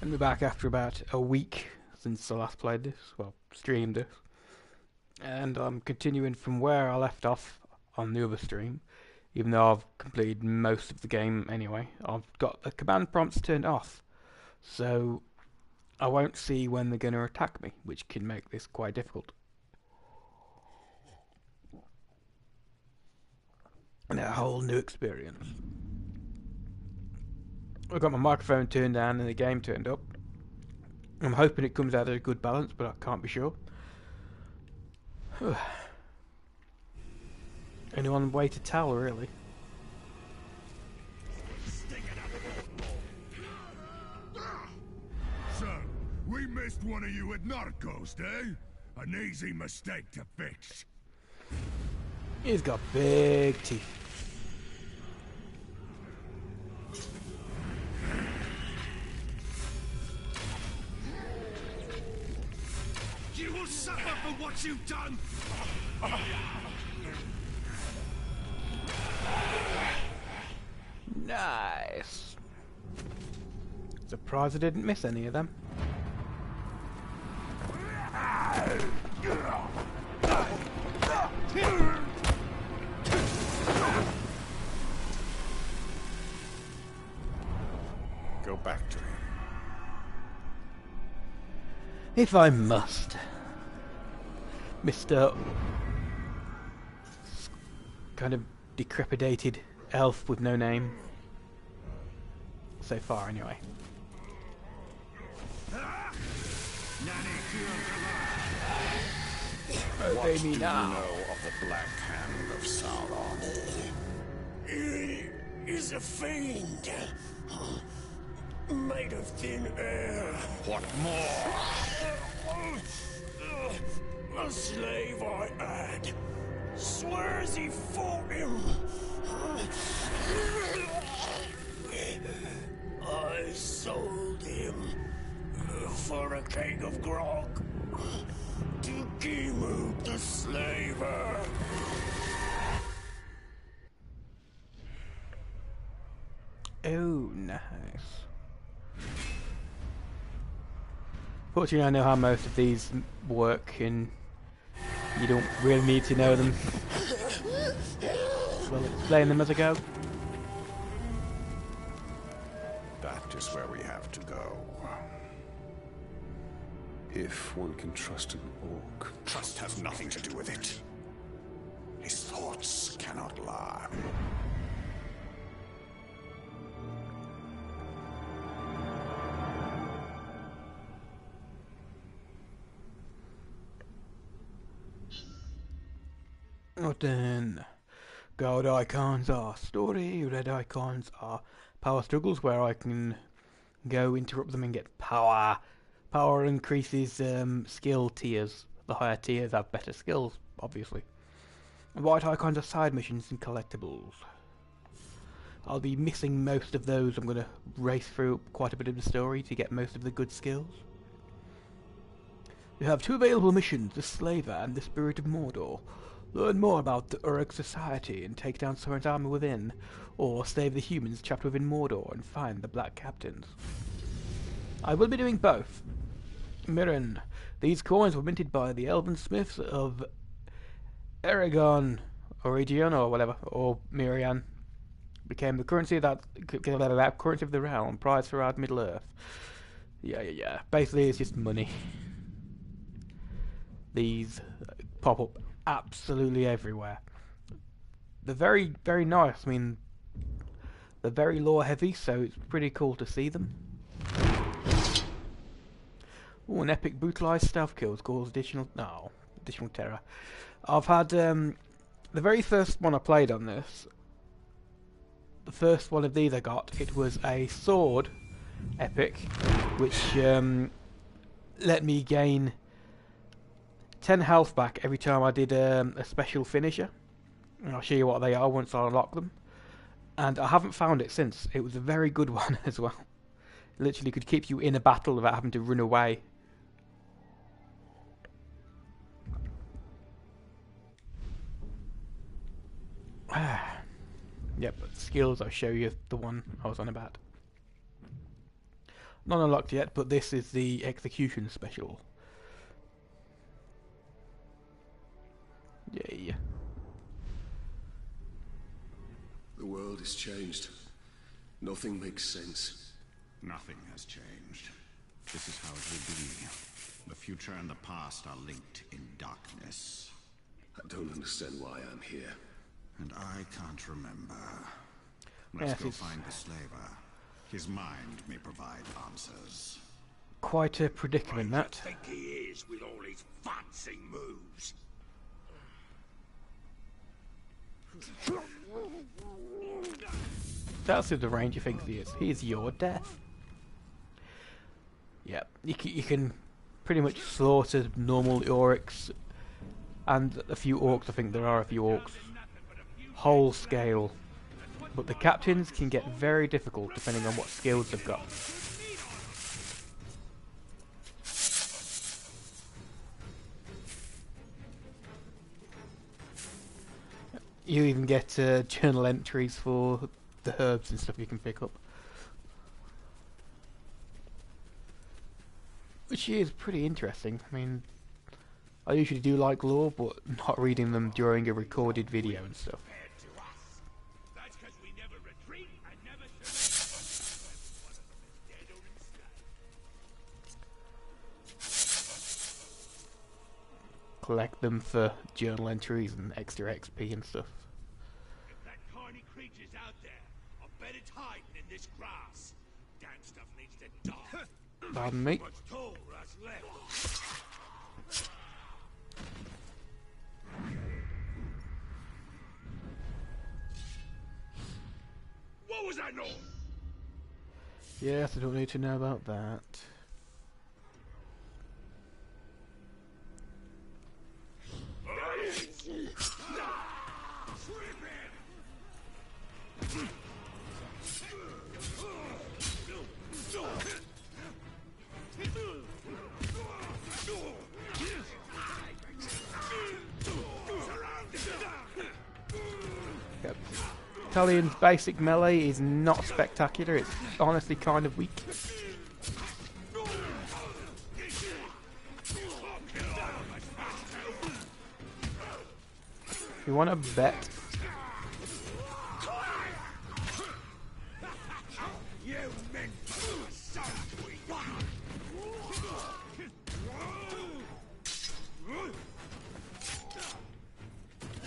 And we're back after about a week since I last played this, well, streamed this. And I'm continuing from where I left off on the other stream, even though I've completed most of the game anyway. I've got the command prompts turned off, so I won't see when they're going to attack me, which can make this quite difficult. And a whole new experience. I've got my microphone turned down and the game turned up. I'm hoping it comes out at a good balance, but I can't be sure. Only one way to tell, really. So, we missed one of you at Narcos, eh? An easy mistake to fix. He's got big teeth. You will suffer for what you've done! Nice. Surprised I didn't miss any of them. Go back to him. If I must. Mr. kind of decrepitated elf with no name. So far, anyway. What do you know of the Black Hand of Sauron? He is a fiend, made of thin air. What more? A slave I had swears he fought him. I sold him for a keg of grog to Gimu the slaver. Oh, nice. Fortunately, I know how most of these work, and you don't really need to know them. We'll explain them as I go. That is where we have to go. If one can trust an orc. Trust has nothing to do with it. His thoughts cannot lie. What then? Gold icons are story, red icons are power struggles where I can go interrupt them and get power. Power increases skill tiers. The higher tiers have better skills, obviously. White icons are side missions and collectibles. I'll be missing most of those. I'm going to race through quite a bit of the story to get most of the good skills. We have two available missions, the Slaver and the Spirit of Mordor. Learn more about the Uruk society and take down Sauron's army within, or save the humans trapped within Mordor and find the Black Captains. I will be doing both. Mirren. These coins were minted by the elven smiths of Eragon, or Region, or whatever, or Mirian. Became the currency of currency of the realm, prize throughout Middle Earth. Yeah. Basically, it's just money. These pop up absolutely everywhere. They're very, very nice. I mean, they're very lore heavy, so it's pretty cool to see them. Ooh, an epic brutalized stealth kills cause additional terror. I've had the very first one I played on this. The first one of these I got, it was a sword epic, which let me gain 10 health back every time I did a special finisher. And I'll show you what they are once I unlock them. And I haven't found it since. It was a very good one as well. It literally could keep you in a battle without having to run away. Yep, skills, I'll show you the one I was on about. Not unlocked yet, but this is the execution special. Yay. The world has changed. Nothing makes sense. Nothing has changed. This is how it will be. The future and the past are linked in darkness. I don't understand why I'm here. And I can't remember. Yes, Let's go it's find the slaver. His mind may provide answers. quite a predicament, that. think he is with all his fancy moves? That's who the ranger thinks he is. He is your death. Yep, you can pretty much slaughter normal orcs and a few orcs. I think there are a few orcs. Whole scale. But the captains can get very difficult depending on what skills they've got. You even get journal entries for the herbs and stuff you can pick up. Which is pretty interesting. I mean, I usually do like lore, but not reading them during a recorded video and stuff. That's 'cause we never retreat and never Collect them for journal entries and extra XP and stuff. If that carny creature's out there, I'll bet it's hiding in this grass. Damn stuff needs to die. Pardon me. What's told us left? What was that noise? Yes, I don't need to know about that. Yep. Italian's basic melee is not spectacular, it's honestly kind of weak. If you want to bet,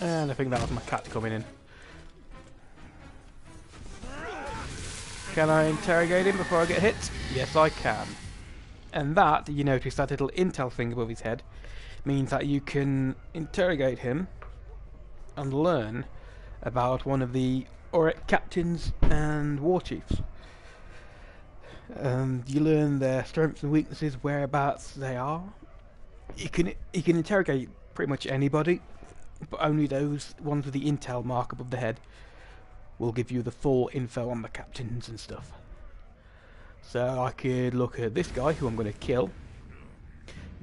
and I think that was my cat coming in. Can I interrogate him before I get hit? Yes, I can. And that, you notice that little intel thing above his head, means that you can interrogate him and learn about one of the Auric captains and war chiefs. You learn their strengths and weaknesses, whereabouts they are. You can interrogate pretty much anybody, but only those ones with the intel mark above the head will give you the full info on the captains and stuff. So I could look at this guy who I'm going to kill,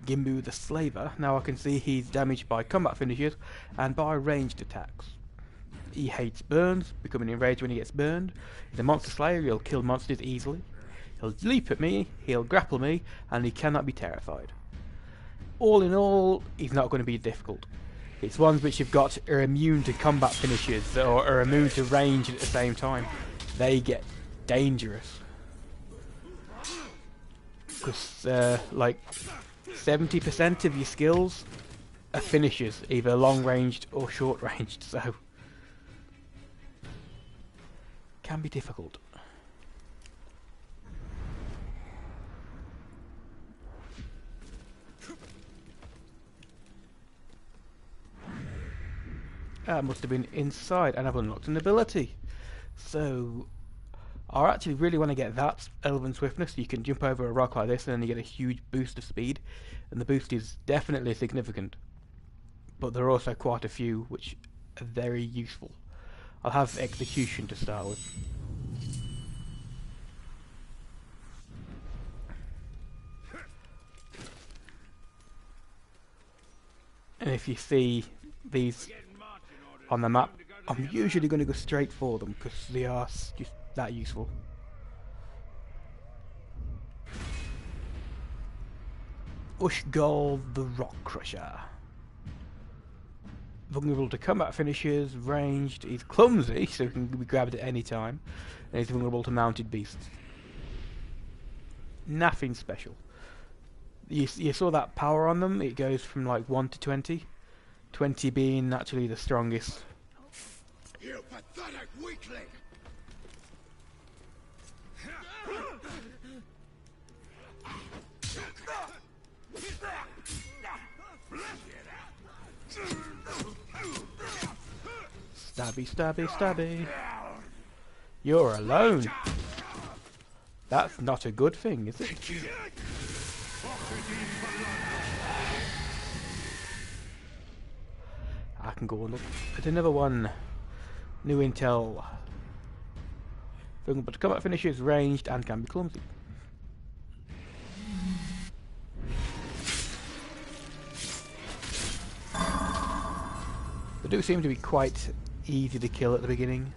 Gimbu the Slaver. Now I can see he's damaged by combat finishes and by ranged attacks. He hates burns, becoming enraged when he gets burned. He's a monster slayer, he'll kill monsters easily. He'll leap at me, he'll grapple me, and he cannot be terrified. All in all, he's not going to be difficult. It's ones which you've got are immune to combat finishes or are immune to range at the same time. They get dangerous. Because like 70% of your skills are finishes, either long ranged or short ranged, so can be difficult. That must have been inside, and I've unlocked an ability. So I actually really want to get that Elven Swiftness. You can jump over a rock like this and then you get a huge boost of speed, and the boost is definitely significant, but there are also quite a few which are very useful. I'll have Execution to start with. And if you see these on the map, I'm usually going to go straight for them because they are just that useful. Ushgol the Rock Crusher. Vulnerable to combat finishes, ranged. He's clumsy, so he can be grabbed at any time. And he's vulnerable to mounted beasts. Nothing special. You saw that power on them? It goes from like 1 to 20. 20 being naturally the strongest. You pathetic weakling! Stabby, stabby, stabby. You're alone. That's not a good thing, is it? I can go and look at another one. New intel. Vulnerable to combat finishes, ranged, and can be clumsy. They do seem to be quite easy to kill at the beginning.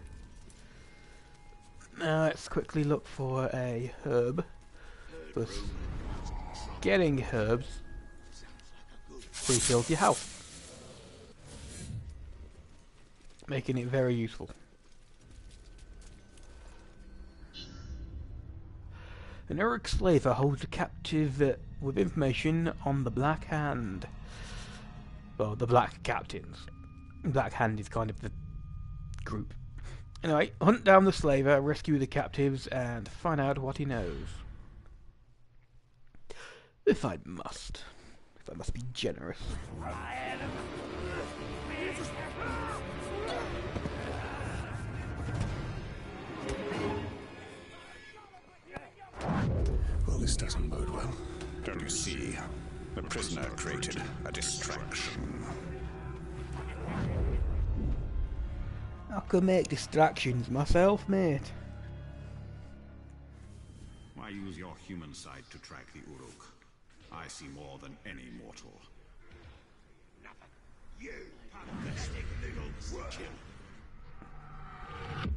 Now let's quickly look for a herb. Because getting herbs refills your health, making it very useful. An Uruk slaver holds a captive with information on the Black Hand. Well, the Black Captains. Black Hand is kind of the group. Anyway, hunt down the slaver, rescue the captives, and find out what he knows. If I must be generous. Well, this doesn't bode well. Don't you see? The prisoner created a distraction. I could make distractions myself, mate. Why use your human side to track the Uruk? I see more than any mortal. You pathetic little kill.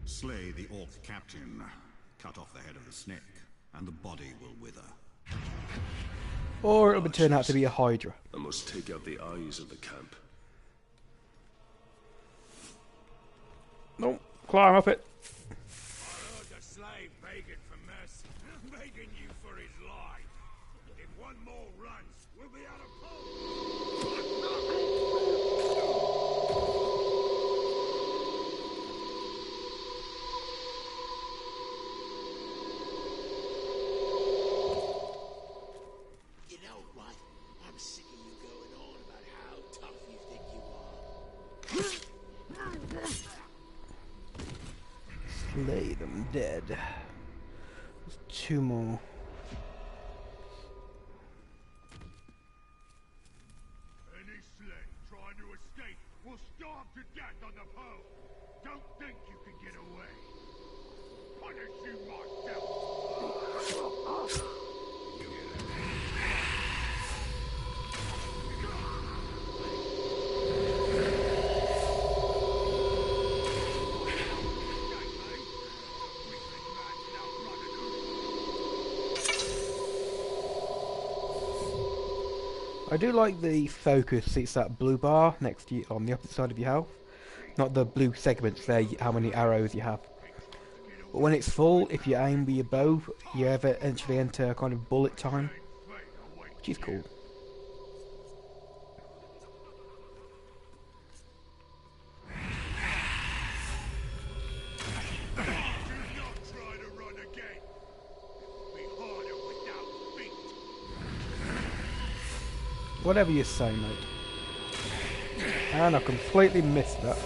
Slay the Orc captain. Cut off the head of the snake, and the body will wither. Or it'll turn out to be a Hydra. I must take out the eyes of the camp. No, climb up it. I heard the slave begging for mercy, begging you for his life. If one more runs, we'll be out of pole. You know what? I'm sick of you going on about how tough you think you are. Lay them dead. There's 2 more. Any slave trying to escape will starve to death on the pole. Don't think you can get away. Punish you myself. I do like the focus. It's that blue bar next to you on the opposite side of your health, not the blue segments there. How many arrows you have. But when it's full, if you aim with your bow, you eventually enter kind of bullet time, which is cool. Whatever you say, mate. And I completely missed that.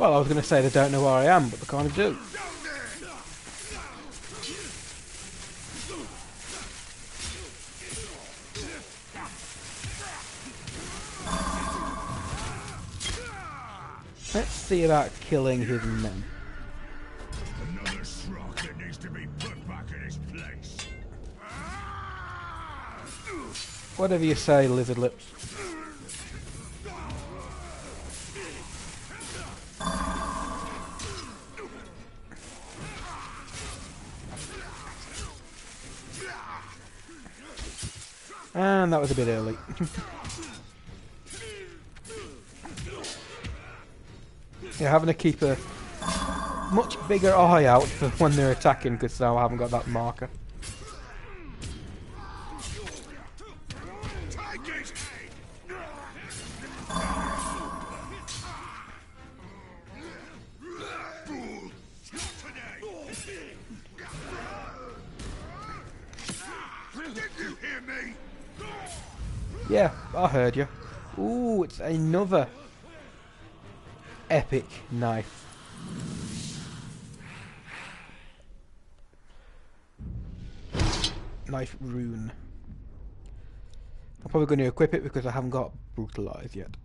Well, I was going to say they don't know where I am, but they kind of do. Let's see about killing his men. Another shrine. Whatever you say, lizard lips. And that was a bit early. Yeah, having to keep a much bigger eye out for when they're attacking, because now I haven't got that marker. Yeah, I heard you. Ooh, it's another epic knife. Knife rune. I'm probably going to equip it because I haven't got brutalize yet.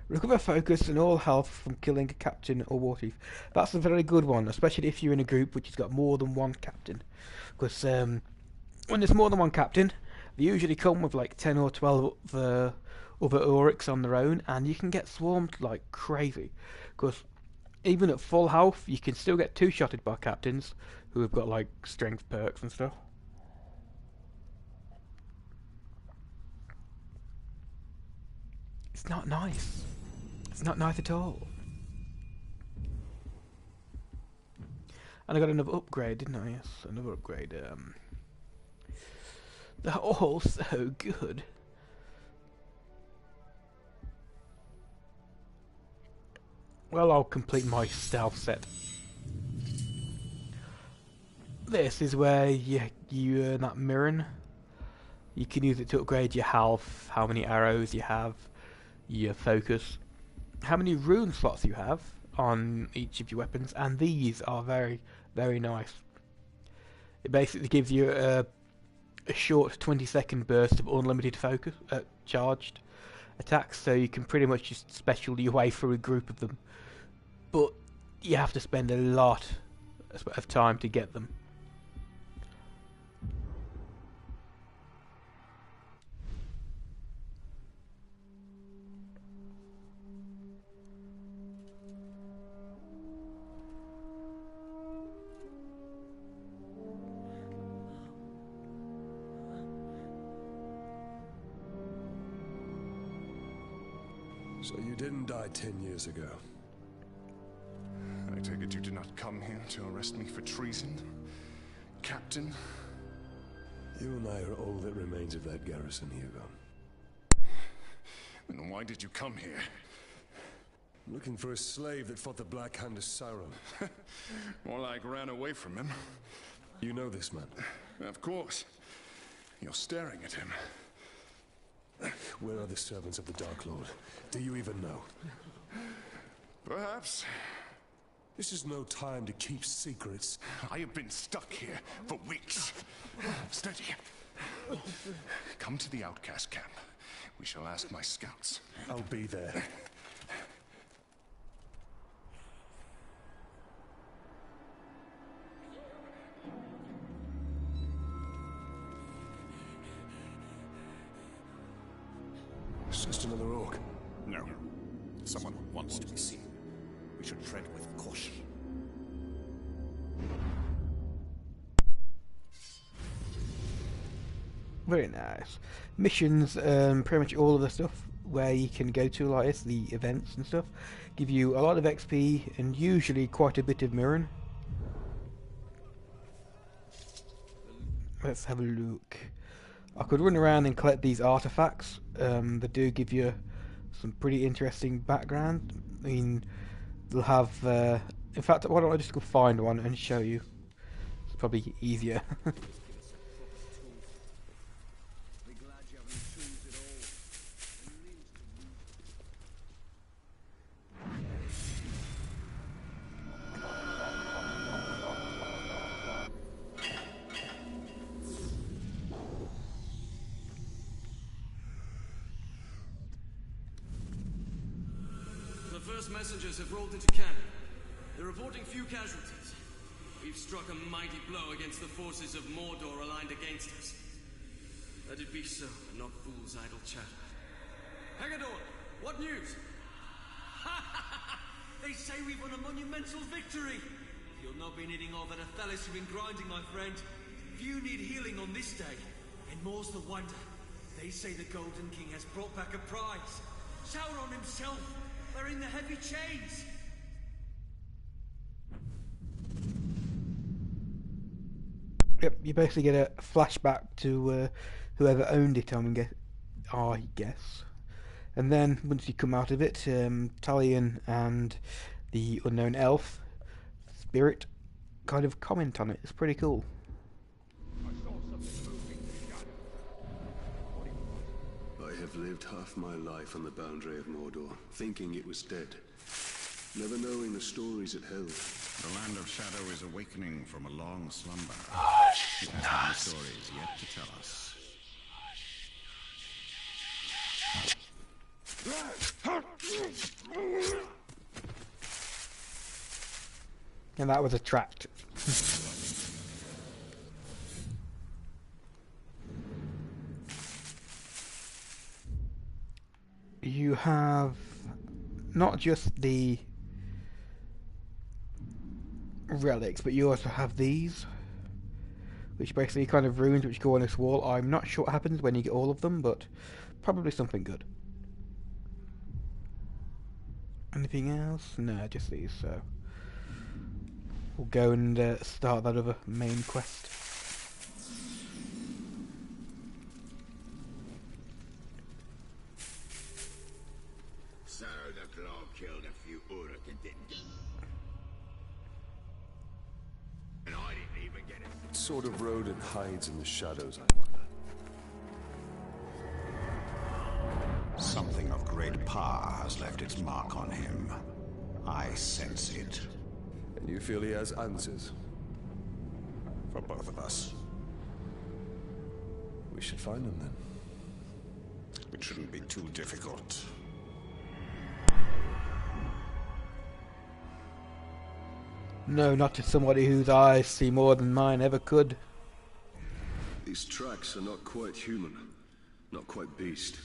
Recover focus and all health from killing a captain or war chief. That's a very good one, especially if you're in a group which has got more than one captain. Because when there's more than one captain, they usually come with like 10 or 12 other Oryx on their own, and you can get swarmed like crazy. Because even at full health, you can still get two-shotted by captains who have got like strength perks and stuff. It's not nice. It's not nice at all. And I got another upgrade, didn't I? Yes, another upgrade. They're all so good. Well, I'll complete my stealth set. This is where you earn that mirren. You can use it to upgrade your health, how many arrows you have, your focus, how many rune slots you have on each of your weapons, and these are very, very nice. It basically gives you a short 20-second burst of unlimited focus, charged attacks, so you can pretty much just special your way through a group of them. But you have to spend a lot of time to get them. So you didn't die 10 years ago. I take it you did not come here to arrest me for treason, Captain? You and I are all that remains of that garrison, Hugo. Then why did you come here? Looking for a slave that fought the Black Hand of Sauron. More like ran away from him. You know this man? Of course. You're staring at him. Where are the servants of the Dark Lord? Do you even know? Perhaps. This is no time to keep secrets. I have been stuck here for weeks. Steady. Come to the outcast camp. We shall ask my scouts. I'll be there. It's just another orc. No. Someone who wants to be seen. We should tread with caution. Very nice. Missions, pretty much all of the stuff where you can go to like this, the events and stuff, give you a lot of XP and usually quite a bit of mirren. Let's have a look. I could run around and collect these artifacts. They do give you some pretty interesting background. I mean, they'll have... in fact, why don't I just go find one and show you? It's probably easier. Messengers have rolled into camp. They're reporting few casualties. We've struck a mighty blow against the forces of Mordor aligned against us. Let it be so, and not fool's idle chatter. Hagadorn, what news? They say we've won a monumental victory! You've not been eating all that Athelis you've been grinding, my friend. Few need healing on this day, and more's the wonder. They say the Golden King has brought back a prize. Sauron himself, wearing the heavy chains. Yep, you basically get a flashback to whoever owned it, I guess. And then, once you come out of it, Talion and the unknown elf, Spirit, kind of comment on it. It's pretty cool. I saw something moving in the shadows. What it was. I have lived half my life on the boundary of Mordor, thinking it was dead. Never knowing the stories it held. The land of shadow is awakening from a long slumber. Hush, It has many stories yet to tell us. And that was a tract. You have not just the relics, but you also have these, which basically kind of ruins which go on this wall. I'm not sure what happens when you get all of them, but probably something good. Anything else? No, just these, so we'll go and start that other main quest. So the claw killed a few Uruk and didn't. And I didn't even get it. What sort of rodent hides in the shadows, I wonder? Something of great power has left its mark on him. I sense it. And you feel he has answers? For both of us. We should find them then. It shouldn't be too difficult. No, not to somebody whose eyes see more than mine ever could. These tracks are not quite human. Not quite beast.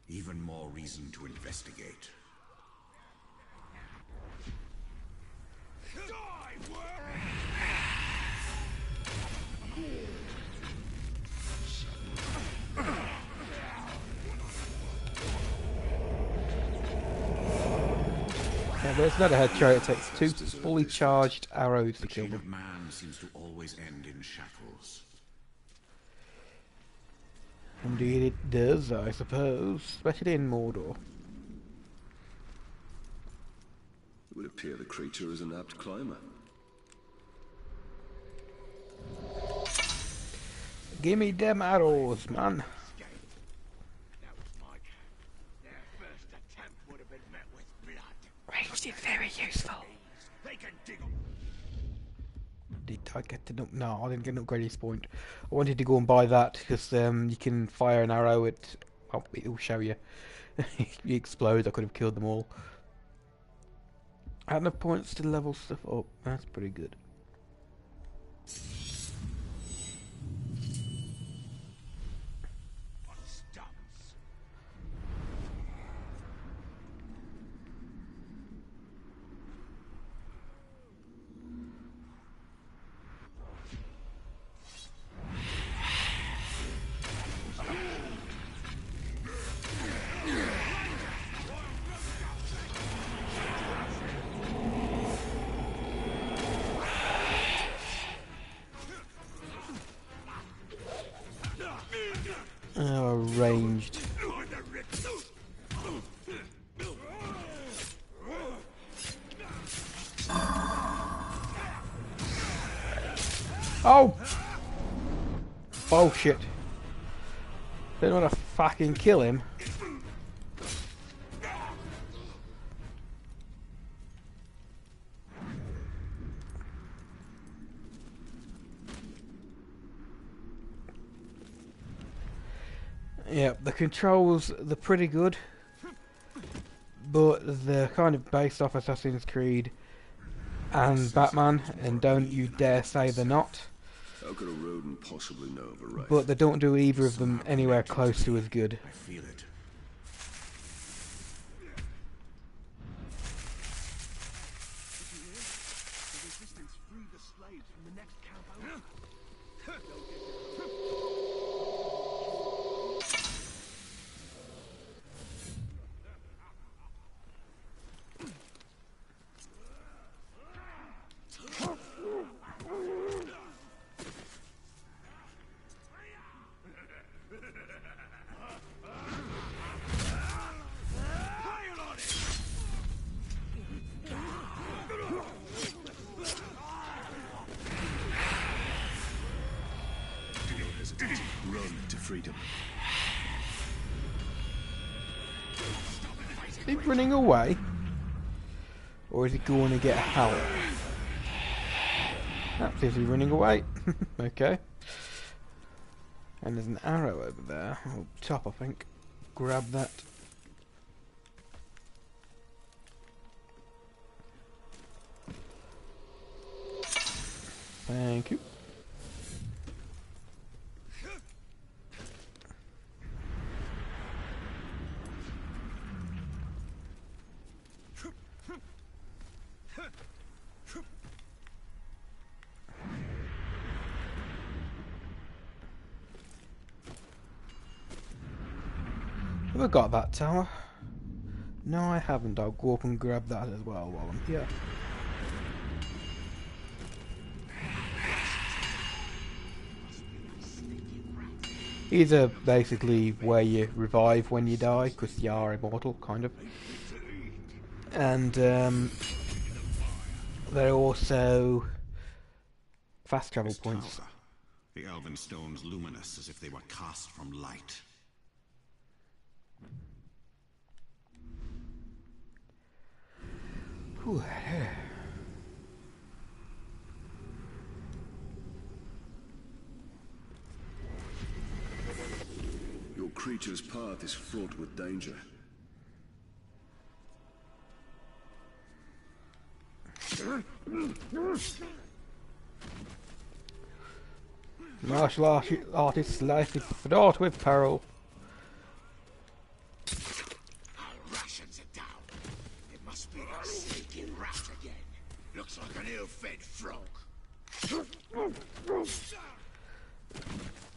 Even more reason to investigate. Yeah, but it's not a headshot, it takes 2 fully charged arrows to The kill chain them. of man seems to always end in shackles. Indeed it does, I suppose, especially in Mordor. It would appear the creature is an apt climber. Gimme them arrows, man. That was Mike. Their first attempt would have been met with blood. Ranged is very useful. They can dig Did I get to no, I didn't get an upgraded point. I wanted to go and buy that because you can fire an arrow at. Oh, it will show you. It explodes. I could have killed them all. I had enough points to level stuff up. That's pretty good. on stumps. Oh, ranged. Oh! Oh shit. Didn't want to fucking kill him. Yeah, the controls, they're pretty good, but they're kind of based off Assassin's Creed and Batman, and don't you dare say they're not. How could a rodent possibly know of a rifle? but they don't do either of them anywhere close to as good. I feel it. Run to freedom. Is he running away? Or is he going to get help? That's is he running away. Okay. And there's an arrow over there. Up top, I think. Grab that. Thank you. Have I got that tower? No, I haven't. I'll go up and grab that as well while I'm here. These are basically where you revive when you die, because you are immortal, kind of. And they're also fast travel This points. tower, the elven stones luminous as if they were cast from light. Whew. Your creature's path is fraught with danger. Martial artist's life is fraught with peril. Our rations are down. It must be that sneaking rat again. Looks like an ill-fed frog.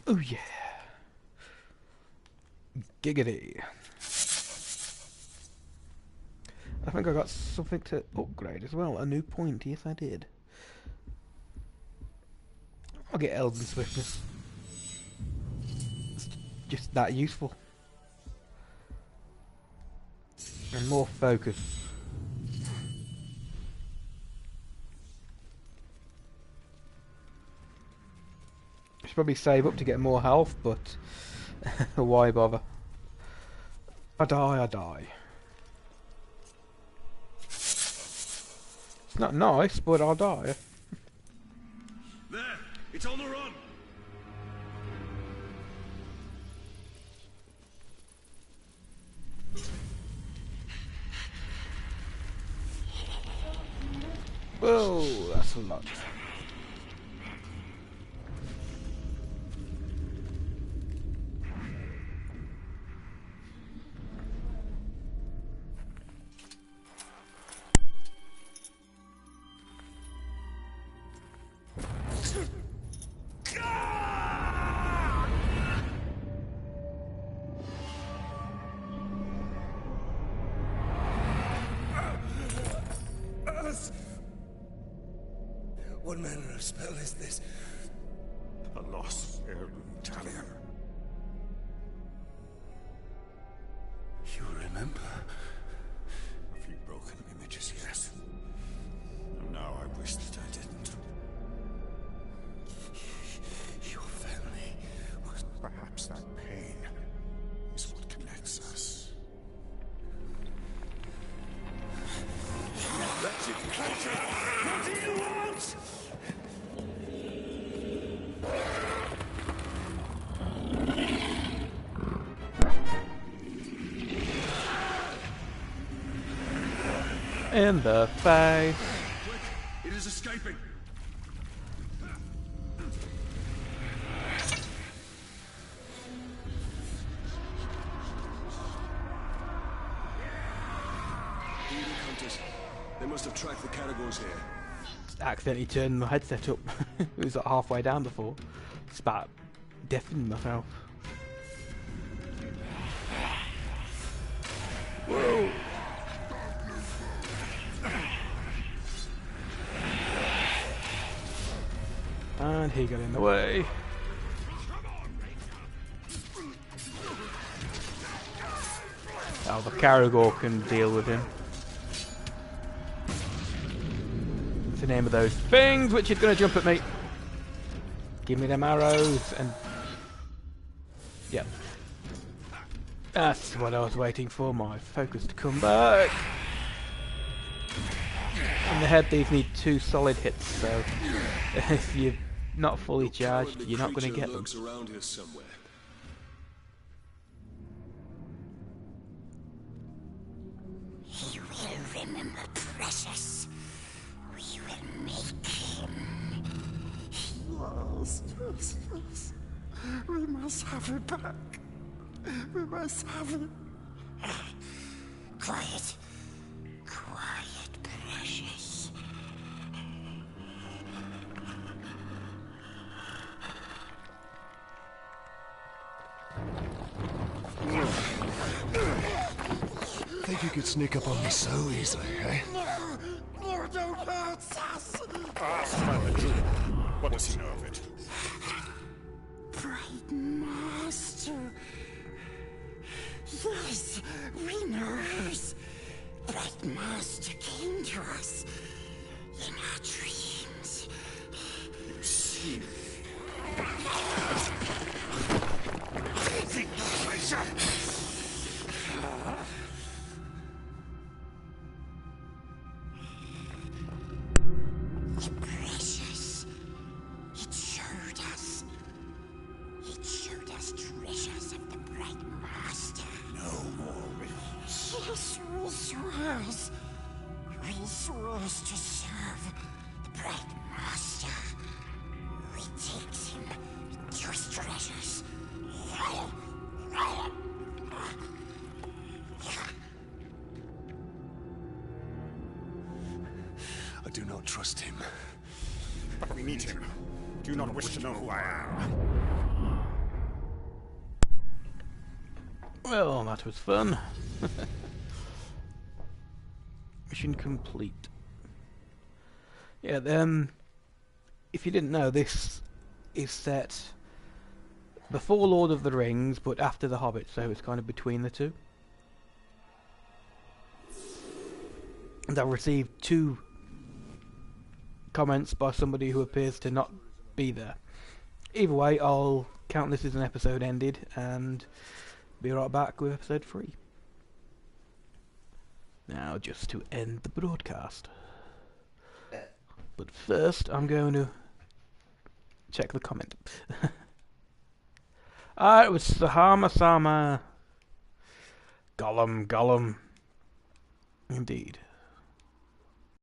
Oh yeah. Giggity. I think I got something to upgrade as well. A new point. Yes, I did. I'll get Elven Swiftness. It's just that useful. And more focus. I should probably save up to get more health, but why bother? I die, I die. It's not nice, but I'll die. There! It's on the run! Whoa, that's a lot. What manner of spell is this? A lost heirloom talion. You remember? A few broken images, yes. And now I wish that I didn't. Your family was... Perhaps that pain is what connects us. That's it, creature! What do you want? In the face. Quick! It is escaping! hunters. They must have tracked the Caragors here. Accidentally turned my headset up. It was like halfway down before. It's about deafening myself. Whoa! And he got in the way. Oh, the Caragor can deal with him. What's the name of those things which is going to jump at me? Give me them arrows and... Yep. That's what I was waiting for, my focus to come back. In the head, these need 2 solid hits, so if you're not fully charged, you're not going to get them. Around here somewhere. He will remember Precious. We will make him. Yes, yes, yes. We must have it back. We must have it. Quiet. Quiet, Precious. Think you could sneak up on me so easily, eh? Mordor hurts us. What does he know of it? Bright Master. Yes, we knows. Bright Master came to us in our dreams. You see. Precious. It showed us. It showed us treasures of the Bright Master. No more riddles. Yes, we swears. We swears to serve the Bright Master. We takes him to his treasures. I do not trust him. But we need him. Do you not wish to know who I am? Well, that was fun. Mission complete. Yeah, if you didn't know, this is set before Lord of the Rings, but after The Hobbit, so it's kind of between the two. And I've received 2 comments by somebody who appears to not be there. Either way, I'll count this as an episode ended and be right back with episode 3. Now, just to end the broadcast. But first, I'm going to check the comment. It was Sahama Sama. Gollum. Indeed.